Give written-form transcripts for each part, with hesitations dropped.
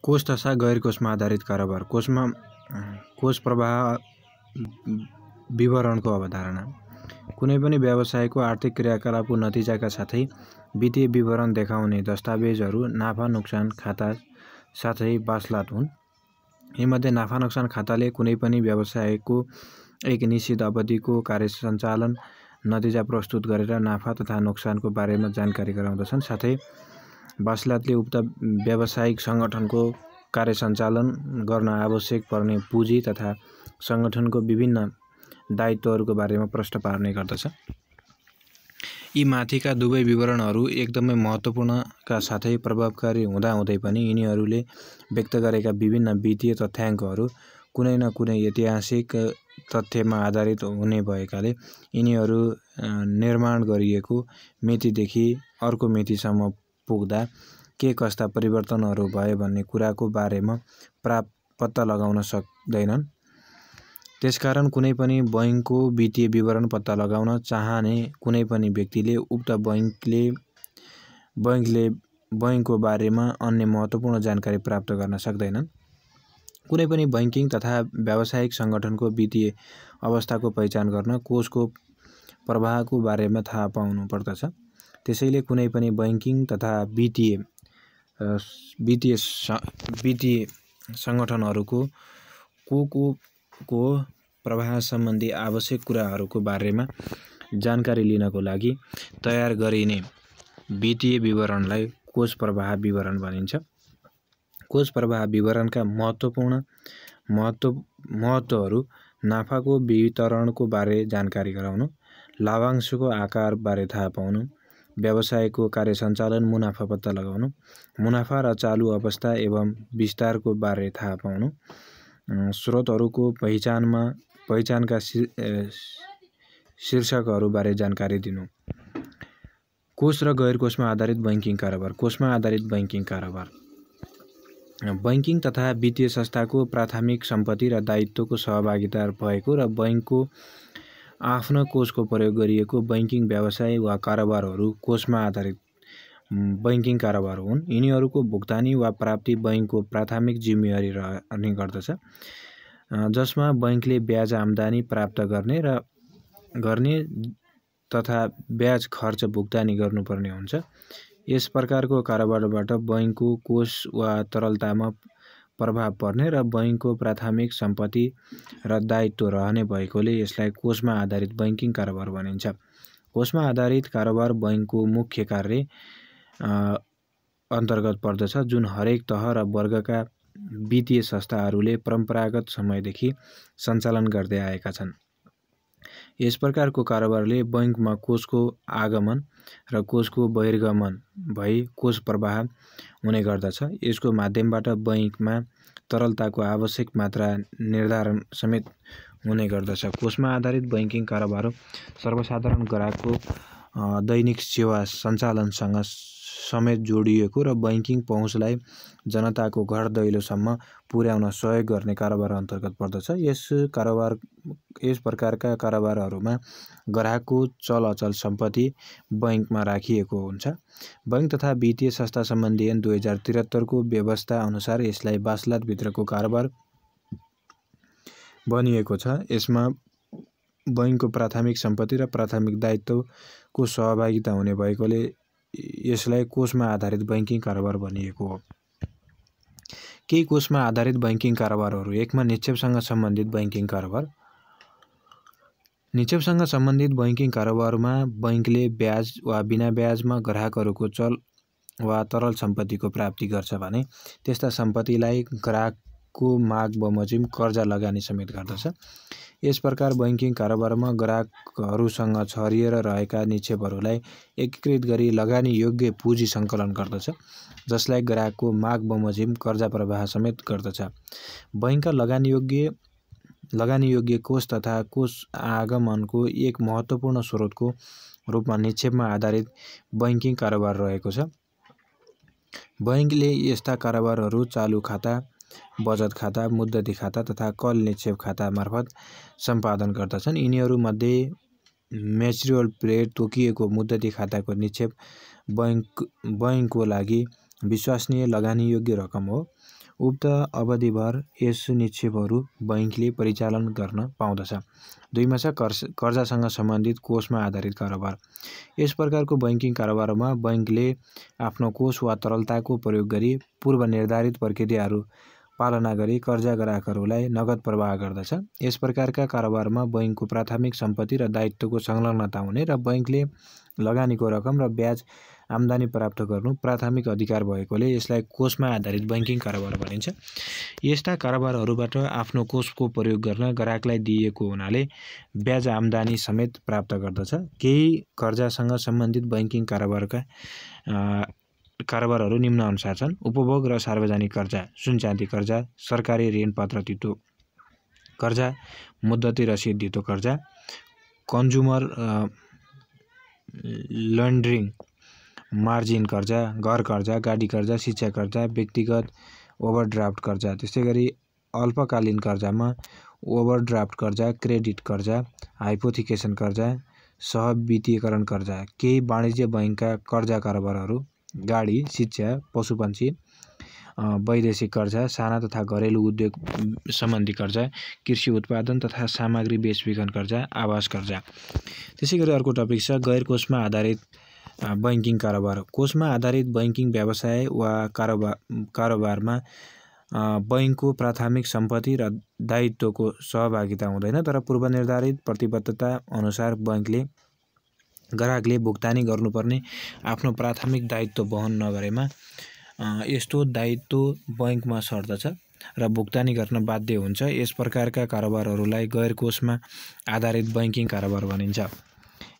कोष तथा गैर कोषमा आधारित कारोबार। कोषमा कोष प्रवाह विवरणको अवधारणा। कुनै पनि व्यवसायको आर्थिक क्रियाकलापको नतिजाका साथै वित्तीय विवरण देखाउने दस्तावेजहरू नाफा नोक्सान खाता साथै बासलात हुन्। यीमध्ये नाफा नोक्सान खाताले कुनै पनि व्यवसायको एक निश्चित अवधिको कार्यसञ्चालन नतिजा प्रस्तुत गरेर नाफा तथा नोक्सानको बारेमा जानकारी गराउँदछन्। साथै बासलातले उक्त व्यावसायिक सङ्गठनको कार्यसञ्चालन गर्न आवश्यक पर्ने पुँजी तथा सङ्गठनको विभिन्न दायित्वहरूको बारेमा प्रश्न पार्ने गर्दछ। यी माथिका दुवै विवरणहरू एकदमै महत्त्वपूर्णका साथै प्रभावकारी हुँदाहुँदै पनि यिनीहरूले व्यक्त गरेका विभिन्न वित्तीय तथ्याङ्कहरू कुनै न कुनै ऐतिहासिक तथ्यमा आधारित हुने भएकाले यिनीहरू निर्माण गरिएको मितिदेखि अर्को मितिसम्म पुग्दा के कस्ता परिवर्तनहरू भए भन्ने कुराको बारेमा पत्ता लगाउन सक्दैनन्। त्यसकारण कुनै पनि बैङ्कको वित्तीय विवरण पत्ता लगाउन चाहने कुनै पनि व्यक्तिले उक्त बैङ्कको बारेमा अन्य महत्त्वपूर्ण जानकारी प्राप्त गर्न सक्दैनन्। कुनै पनि बैङ्किङ तथा व्यावसायिक सङ्गठनको वित्तीय अवस्थाको पहिचान गर्न कोषको प्रवाहको बारेमा थाहा पाउनु पर्दछ। त्यसैले कुनै पनि बैङ्किङ तथा वित्तीय सङ्गठनहरूको को प्रवाह सम्बन्धी आवश्यक कुराहरूको बारेमा जानकारी लिनको लागि तयार गरिने वित्तीय विवरणलाई कोष प्रवाह विवरण भनिन्छ। कोष प्रवाह विवरणका महत्त्वहरू नाफाको वितरणको बारे जानकारी गराउनु, लाभांशको आकार बारे थाहा पाउनु, व्यवसायको कार्यसञ्चालन मुनाफा पत्ता लगाउनु, मुनाफा र चालु अवस्था एवं विस्तारको बारे थाहा पाउनु, स्रोतहरूको पहिचानका शीर्षकहरू बारे जानकारी दिनु। कोष र गैर कोषमा आधारित बैङ्किङ कारोबार। कोषमा आधारित बैङ्किङ कारोबार बैङ्किङ तथा वित्तीय संस्थाको प्राथमिक सम्पत्ति र दायित्वको सहभागिता भएको र बैङ्कको आफ्नो कोषको प्रयोग गरिएको बैङ्किङ व्यवसाय वा कारोबारहरू कोषमा आधारित बैङ्किङ कारोबार हुन्। यिनीहरूको भुक्तानी वा प्राप्ति बैङ्कको प्राथमिक जिम्मेवारी रहने गर्दछ, जसमा बैङ्कले ब्याज आम्दानी प्राप्त गर्ने तथा ब्याज खर्च भुक्तानी गर्नुपर्ने हुन्छ। यस प्रकारको कारोबारबाट बैङ्कको कोष वा तरलतामा प्रभाव पर्ने र बैङ्कको प्राथमिक सम्पत्ति र दायित्व रहने भएकोले यसलाई कोषमा आधारित बैङ्किङ कारोबार भनिन्छ। कोषमा आधारित कारोबार बैङ्कको मुख्य कार्य अन्तर्गत पर्दछ, जुन हरेक तह र वर्गका वित्तीय संस्थाहरूले परम्परागत समयदेखि सञ्चालन गर्दै आएका छन्। यस प्रकारको कारोबारले बैङ्कमा कोषको आगमन र कोषको बहिर्गमन भई कोष प्रवाह हुने गर्दछ। यसको माध्यमबाट बैङ्कमा तरलताको आवश्यक मात्रा निर्धारण समेत हुने गर्दछ। कोषमा आधारित बैङ्किङ कारोबार सर्वसाधारण ग्राहकको दैनिक सेवा सञ्चालनसँग समेत जोडिएको र बैङ्किङ पहुँचलाई जनताको घर दैलोसम्म पुर्याउन सहयोग गर्ने कारोबार अन्तर्गत पर्दछ। यस प्रकारका कारोबारहरूमा ग्राहकको चल अचल सम्पत्ति बैङ्कमा राखिएको हुन्छ। बैङ्क तथा वित्तीय संस्था सम्बन्धी ऐन 2073 को व्यवस्था अनुसार यसलाई बासलातभित्रको कारोबार भनिएको छ। यसमा बैङ्कको प्राथमिक सम्पत्ति र प्राथमिक दायित्वको सहभागिता हुने भएकोले यसलाई कोषमा आधारित बैङ्किङ कारोबार भनिएको हो। केही कोषमा आधारित बैङ्किङ कारोबारहरू। 1 मा निक्षेपसँग सम्बन्धित बैङ्किङ कारोबार। निक्षेपसँग सम्बन्धित बैङ्किङ कारोबारमा बैङ्कले ब्याज वा बिना ब्याजमा ग्राहकहरूको चल वा तरल सम्पत्तिको प्राप्ति गर्छ भने त्यस्ता सम्पत्तिलाई ग्राहकको माग बमोजिम कर्जा लगानी समेत गर्दछ। यस प्रकार बैङ्किङ कारोबारमा ग्राहकहरूसँग छरिएर रहेका निक्षेपहरूलाई एकीकृत गरी लगानी योग्य पुँजी सङ्कलन गर्दछ, जसलाई ग्राहकको माग बमोजिम कर्जा प्रवाह समेत गर्दछ। बैङ्कका लगानी योग्य कोष तथा कोष आगमनको एक महत्त्वपूर्ण स्रोतको रूपमा निक्षेपमा आधारित बैङ्किङ कारोबार रहेको छ। बैङ्कले यस्ता कारोबारहरू चालु खाता, बचत खाता, मुद्दती खाता तथा कल निक्षेप खाता मार्फत सम्पादन गर्दछन्। यिनीहरूमध्ये म्याचुअल पिरियड तोकिएको मुद्दती खाताको निक्षेप बैङ्कको लागि विश्वसनीय लगानीयोग्य रकम हो। उक्त अवधिभर यस निक्षेपहरू बैंकले परिचालन गर्न पाउँदछ। 2 छ कर्जासँग सम्बन्धित कोषमा आधारित कारोबार। यस प्रकारको बैंकिङ कारोबारमा बैंकले आफ्नो कोष वा तरलताको प्रयोग गरी पूर्व निर्धारित प्रक्रियाहरू पालना गरी कर्जा ग्राहकहरूलाई नगद प्रवाह गर्दछ। यस प्रकारका कारोबारमा बैंकको प्राथमिक सम्पत्ति र दायित्वको संलग्नता हुने र बैंकले लगानीको रकम र ब्याज आम्दानी प्राप्त गर्नु प्राथमिक अधिकार भएकोले यसलाई कोषमा आधारित बैंकिङ कारोबार भनिन्छ। यस्ता कारोबारहरूबाट आफ्नो कोषको प्रयोग गर्न ग्राहकलाई दिइएको हुनाले ब्याज आम्दानी समेत प्राप्त गर्दछ। केही कर्जासँग सम्बन्धित बैंकिङ कारोबारहरू निम्न अनुसार छन्। उपभोग र सार्वजनिक कर्जा, सुन चाँदी कर्जा, सरकारी ऋण पत्र तितो कर्जा, मुद्दती रसिद दितो कर्जा, कन्ज्युमर लन्ड्रिङ मार्जिन कर्जा, घर कर्जा, गाडी कर्जा, शिक्षा कर्जा, व्यक्तिगत ओभरड्राफ्ट कर्जा। त्यस्तै गरी अल्पकालीन कर्जामा ओभरड्राफ्ट कर्जा, क्रेडिट कर्जा, हाइपोथिकेसन कर्जा, सहवित्तीयकरण कर्जा। केही वाणिज्य बैंकका कर्जा कारोबारहरू गाडी, शिक्षा, पशुपन्छी, वैदेशिक कर्जा, साना तथा घरेलु उद्योग सम्बन्धी कर्जा, कृषि उत्पादन तथा सामग्री बेचबिखन कर्जा, आवास कर्जा। त्यसै गरी अर्को टपिक छ गैर कोषमा आधारित बैंकिङ कारोबार। कोषमा आधारित बैंकिङ व्यवसाय वा कारोबारमा बैंकको प्राथमिक सम्पत्ति र दायित्वको सहभागिता हुँदैन, तर पूर्वनिर्धारित प्रतिबद्धता अनुसार ग्राहकले भुक्तानी गर्नुपर्ने आफ्नो प्राथमिक दायित्व वहन नगरेमा यस्तो दायित्व बैंकमा सर्दछ र भुक्तानी गर्न बाध्य हुन्छ। यस प्रकारका कारोबारहरूलाई गैर कोषमा आधारित बैंकिङ कारोबार भनिन्छ।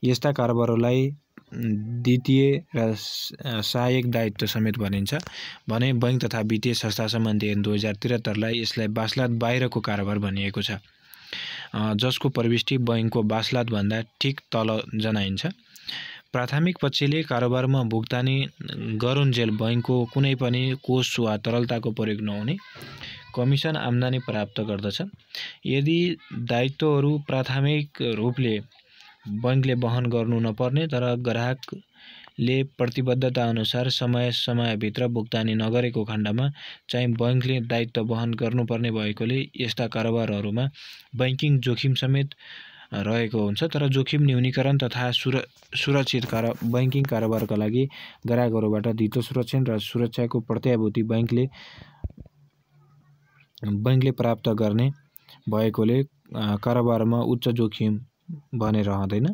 यस्ता कारोबारहरूलाई द्वितीय र सहायक दायित्व समेत भनिन्छ भने बैंक तथा वित्तीय संस्था सम्बन्धी ऐन 2073 यसलाई वासलात बाहिरको कारोबार भनिएको छ, जसको प्रविष्टि बैंकको वासलात भन्दा ठिक तल जनाइन्छ। प्राथमिक पक्षले कारोबारमा भुक्तानी गरुन्जेल बैंकको कुनै पनि कोष वा तरलताको प्रयोग नहुने कमिसन आम्दानी प्राप्त गर्दछ। यदि दायित्वहरू प्राथमिक रूपले बैंकले वहन गर्नु नपर्ने तर ग्राहकले प्रतिबद्धता अनुसार समयभित्र भुक्तानी नगरेको खण्डमा चाहिँ बैंकले दायित्व वहन गर्नुपर्ने भएकोले यस्ता कारोबारहरूमा बैंकिङ जोखिम समेत रहेको हुन्छ। तर जोखिम न्यूनीकरण तथा सुरक्षित बैंकिङ कारोबारका लागि ग्राहकहरूबाट धितो सुरक्षण र सुरक्षाको प्रत्याभूति बैंकले प्राप्त गर्ने भएकोले कारोबारमा उच्च जोखिम भने रहँदैन।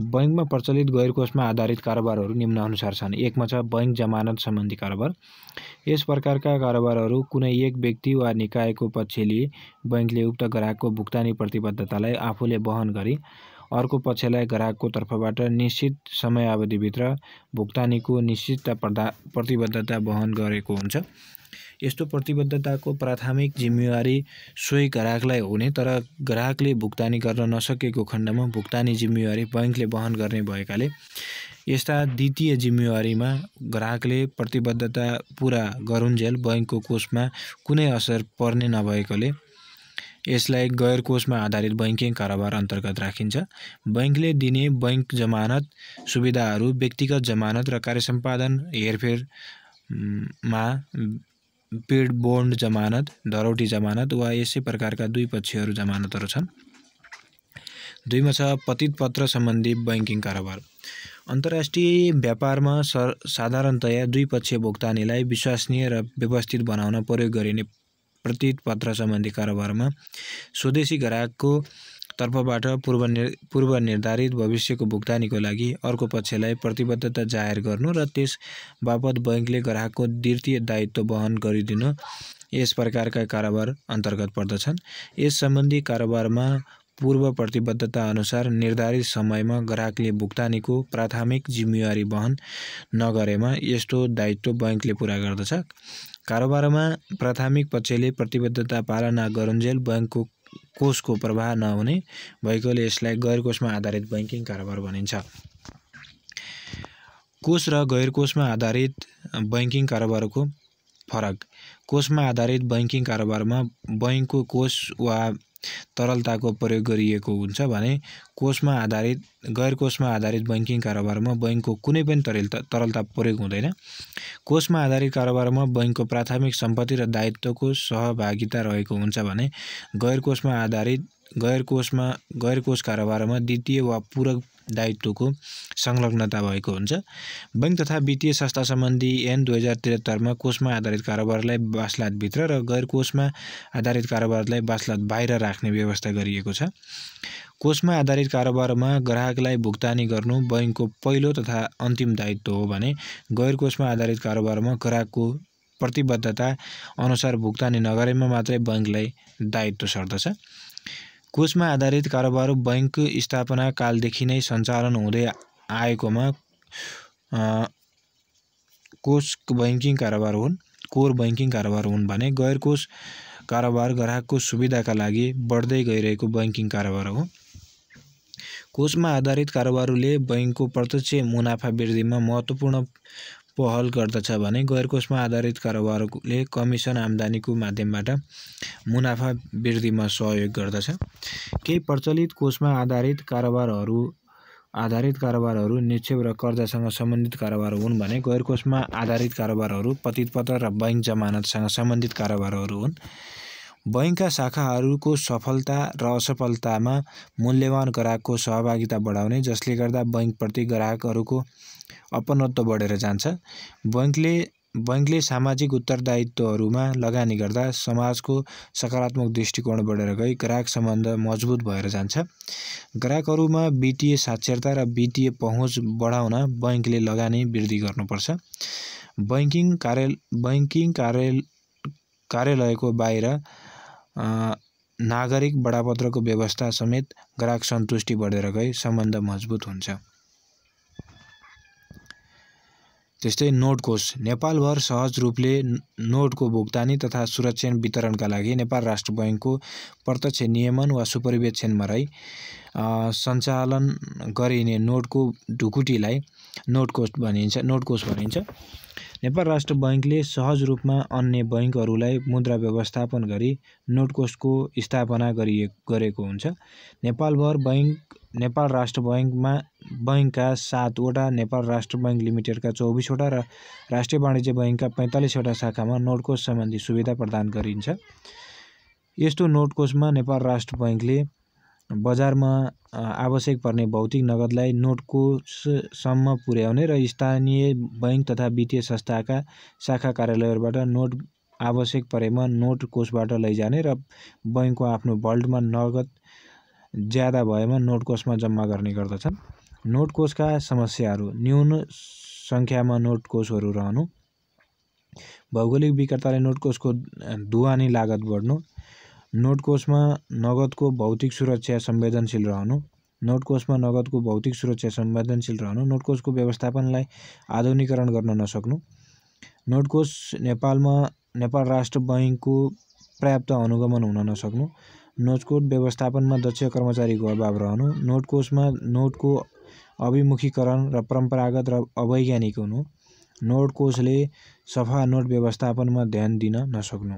बैंकमा प्रचलित गैर कोषमा आधारित कारोबारहरू निम्न अनुसार छन्। 1 मा छ बैंक जमानत सम्बन्धी कारोबार। यस प्रकारका कारोबारहरू कुनै एक व्यक्ति वा निकायको पक्षले बैंकले उक्त ग्राहकको भुक्तानी प्रतिबद्धतालाई आफूले वहन गरी अर्को पक्षलाई ग्राहकको तर्फबाट निश्चित समयावधिभित्र भुक्तानीको निश्चित प्रतिबद्धता वहन गरेको हुन्छ। यस्तो प्रतिबद्धताको प्राथमिक जिम्मेवारी सोही ग्राहकलाई हुने, तर ग्राहकले भुक्तानी गर्न नसकेको खण्डमा भुक्तानी जिम्मेवारी बैंकले वहन गर्ने भएकाले यस्ता द्वितीय जिम्मेवारीमा ग्राहकले प्रतिबद्धता पूरा गरुन्जेल बैंकको कोषमा कुनै असर पर्ने नभएकोले यसलाई गैर कोषमा आधारित बैंकिङ कारोबार अन्तर्गत राखिन्छ। बैंकले दिने बैंक जमानत सुविधाहरू व्यक्तिगत जमानत र कार्यसम्पादन हेरफेरमा पेड बोन्ड जमानत, धरौटी जमानत वा यसै प्रकारका दुई पक्षीहरू जमानतहरू छन्। 2 मा छ पतित पत्र सम्बन्धी बैंकिङ कारोबार। अन्तर्राष्ट्रिय व्यापारमा साधारणतया दुई पक्षीय भुक्तानीलाई विश्वसनीय र व्यवस्थित बनाउन प्रयोग गरिने पतित पत्र सम्बन्धी कारोबारमा स्वदेशी ग्राहकको तर्फबाट पूर्व निर्धारित भविष्यको भुक्तानीको लागि अर्को पक्षलाई प्रतिबद्धता जाहेर गर्नु र त्यस बापत बैंकले ग्राहकको द्वितीय दायित्व वहन गरिदिनु यस प्रकारका कारोबार अन्तर्गत पर्दछन्। यस सम्बन्धी कारोबारमा पूर्व प्रतिबद्धता अनुसार निर्धारित समयमा ग्राहकले भुक्तानीको प्राथमिक जिम्मेवारी वहन नगरेमा यस्तो दायित्व बैंकले पूरा गर्दछ। कारोबारमा प्राथमिक पक्षले प्रतिबद्धता पालना गरुन्जेल बैंकको कोषको प्रवाह नहुने भएकोले यसलाई गैर कोषमा आधारित बैंकिङ कारोबार भनिन्छ। कोष र गैर कोषमा आधारित बैंकिङ कारोबारको फरक। कोषमा आधारित बैंकिङ कारोबारमा बैंकको कोष वा तरलताको प्रयोग गरिएको हुन्छ भने गैर कोषमा आधारित बैंकिङ कारोबारमा बैंकको कुनै पनि तरलता प्रयोग हुँदैन। कोषमा आधारित कारोबारमा बैंकको प्राथमिक सम्पत्ति र दायित्वको सहभागिता रहेको हुन्छ भने गैर कोष कारोबारमा द्वितीय वा पूरक दायित्वको संलग्नता भएको हुन्छ। बैंक तथा वित्तीय संस्था सम्बन्धी ऐन 2073 मा कोषमा आधारित कारोबारलाई वासलातभित्र र गैर कोषमा आधारित कारोबारलाई वासलात बाहिर राख्ने व्यवस्था गरिएको छ। कोषमा आधारित कारोबारमा ग्राहकलाई भुक्तानी गर्नु बैंकको पहिलो तथा अन्तिम दायित्व हो भने गैर कोषमा आधारित कारोबारमा ग्राहकको प्रतिबद्धता अनुसार भुक्तानी नगरेमा मात्रै बैंकलाई दायित्व सर्दछ। कोषमा आधारित कारोबार बैंक स्थापना कालदेखि नै सञ्चालन हुँदै आएकोमा कोर बैंकिङ कारोबार हुन् भने गैर कोष कारोबार ग्राहकको सुविधाका लागि बढ्दै गइरहेको बैंकिङ कारोबार हो। कोषमा आधारित कारोबारले बैंकको प्रत्यक्ष मुनाफा वृद्धिमा महत्त्वपूर्ण पहल गर्दछ भने गैर कोषमा आधारित कारोबारले कमिसन आम्दानीको माध्यमबाट मुनाफा वृद्धिमा सहयोग गर्दछ। केही प्रचलित कोषमा आधारित कारोबारहरू निक्षेप र कर्जासँग सम्बन्धित कारोबार हुन् भने गैर कोषमा आधारित कारोबारहरू प्रतिपत्र र बैंक जमानतसँग सम्बन्धित कारोबारहरू हुन्। बैंकका शाखाहरूको सफलता र असफलतामा मूल्यवान ग्राहकको सहभागिता बढाउने, जसले गर्दा बैंकप्रति ग्राहकहरूको अपनत्व बढेर जान्छ। बैंकले सामाजिक उत्तरदायित्वहरूमा लगानी गर्दा समाजको सकारात्मक दृष्टिकोण बढेर गई ग्राहक सम्बन्ध मजबुत भएर जान्छ। ग्राहकहरूमा वित्तीय साक्षरता र वित्तीय पहुँच बढाउन बैंकले लगानी वृद्धि गर्नुपर्छ। बैंकिङ कार्यालयको बाहिर नागरिक बडापत्रको व्यवस्था समेत ग्राहक सन्तुष्टि बढेर गई सम्बन्ध मजबुत हुन्छ। त्यस्तै नोट कोष नेपालभर सहज रूपले नोटको भुक्तानी तथा सुरक्षा वितरणका लागि नेपाल राष्ट्र बैंकको प्रत्यक्ष नियमन वा सुपरिवेक्षणमा रही सञ्चालन गरिने नोटको ढुकुटीलाई नोट कोष भनिन्छ। नेपाल राष्ट्र बैंकले सहज रूपमा अन्य बैंकहरूलाई मुद्रा व्यवस्थापन गरी नोट कोषको स्थापना गरेको हुन्छ। नेपाल राष्ट्र बैंकका 7 वटा, नेपाल राष्ट्र बैंक लिमिटेडका 24 वटा र राष्ट्रिय वाणिज्य बैंकका 45 वटा शाखामा नोट कोष सम्बन्धी सुविधा प्रदान गरिन्छ। यस्तो नोट कोषमा नेपाल राष्ट्र बैंकले बजारमा आवश्यक पर्ने भौतिक नगदलाई नोट कोषसम्म पुर्याउने र स्थानीय बैंक तथा वित्तीय संस्थाका शाखा कार्यालयहरूबाट नोट आवश्यक परेमा नोट कोषबाट लैजाने र बैंकको आफ्नो भल्टमा नगद ज्यादा भएमा नोट कोषमा जम्मा गर्ने गर्दछन्। नोट कोषका समस्याहरू: न्यून सङ्ख्यामा नोट कोषहरू रहनु, भौगोलिक विकटताले नोट कोषको ढुवानी लागत बढ्नु, नोट कोषमा नगदको भौतिक सुरक्षा संवेदनशील रहनु, नोट कोषमा नगदको भौतिक सुरक्षा संवेदनशील रहनु, नोट कोषको व्यवस्थापनलाई आधुनिकीकरण गर्न नसक्नु, नोट कोष नेपाल राष्ट्र बैंकको पर्याप्त अनुगमन हुन नसक्नु, नोट कोष व्यवस्थापनमा दक्ष कर्मचारीको अभाव रहनु, नोट कोषमा नोटको अभिमुखीकरण र परम्परागत र अवैज्ञानिक हुनु, नोट कोषले सफा नोट व्यवस्थापनमा ध्यान दिन नसक्नु।